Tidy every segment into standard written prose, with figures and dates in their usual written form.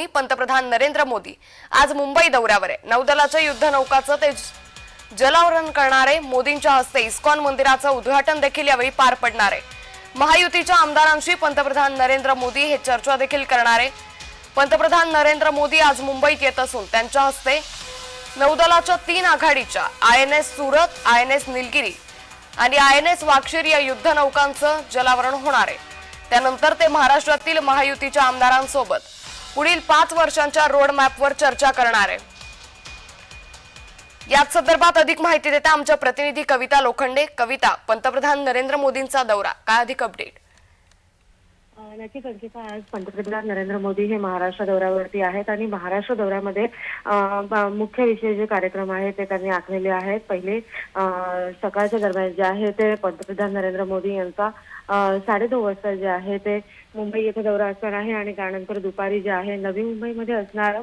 प्रधानी पंतप्रधान नरेंद्र मोदी आज मुंबई दौऱ्यावर आहे। नौदलाच्या युद्धनौकाचं ते जलावरण करणारे मोदींच्या हस्ते इस्कॉन मंदिराचं उद्घाटन देखील यावेळी पार पडणार आहे। महायुतीच्या आमदारांशी पंतप्रधान नरेंद्र मोदी हे चर्चा देखील करणार आहे। पंतप्रधान नरेंद्र मोदी आज मुंबईत येत असून त्यांच्या हस्ते नौदलाच्या 3 आघाडीच्या INS सूरत, INS नीलगिरी आणि INS वाक्षीर या युद्धनौकांचं जलावरण होणार आहे। त्यानंतर ते महाराष्ट्रातील महायुतीच्या आमदारांसोबत पुढील 5 वर्षांच्या रोड मॅपवर चर्चा करणार आहे। याच संदर्भात अधिक माहिती देता आमच्या प्रतिनिधी कविता लोखंडे। कविता, पंतप्रधान नरेंद्र मोदींचा दौरा, काय अधिक अपडेट? नक्कीच अंकिता, आज पंतप्रधान नरेंद्र मोदी हे महाराष्ट्र दौऱ्यावरती आहेत आणि महाराष्ट्र दौऱ्यामध्ये मुख्य विषय जे कार्यक्रम आहेत ते त्यांनी आखलेले आहेत। पहिले सकाळच्या दरम्यान जे आहे ते पंतप्रधान नरेंद्र मोदी यांचा 9:30 वाजता जे आहे ते मुंबई येथे दौरा असणार आहे आणि त्यानंतर दुपारी जे आहे नवी मुंबईमध्ये असणारं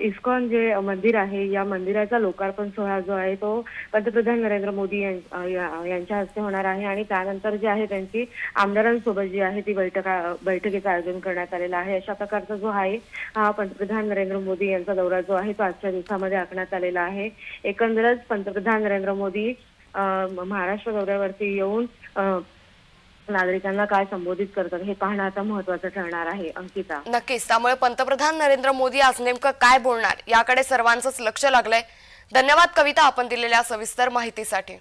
इस्कॉन जे मंदिर आहे या मंदिराचा लोकार्पण सोहळा जो आहे तो पंतप्रधान नरेंद्र मोदी यांच्या हस्ते होणार आहे आणि त्यानंतर जे आहे त्यांची आमदारांसोबत जी आहे ती बैठकीचं आयोजन करण्यात आलेलं आहे। अशा प्रकारचा जो आहे हा पंतप्रधान नरेंद्र मोदी यांचा दौरा जो आहे तो आजच्या दिवसामध्ये आखण्यात आलेला आहे। एकंदरच पंतप्रधान नरेंद्र मोदी महाराष्ट्र दौऱ्यावरती येऊन नागरिकांना काय संबोधित करतात हे पाहणं आता महत्त्वाचं ठरणार आहे। अंकिता, नक्कीच, त्यामुळे पंतप्रधान नरेंद्र मोदी आज नेमकं काय बोलणार याकडे सर्वांचंच लक्ष लागलंय। धन्यवाद कविता, आपण दिलेल्या सविस्तर माहितीसाठी।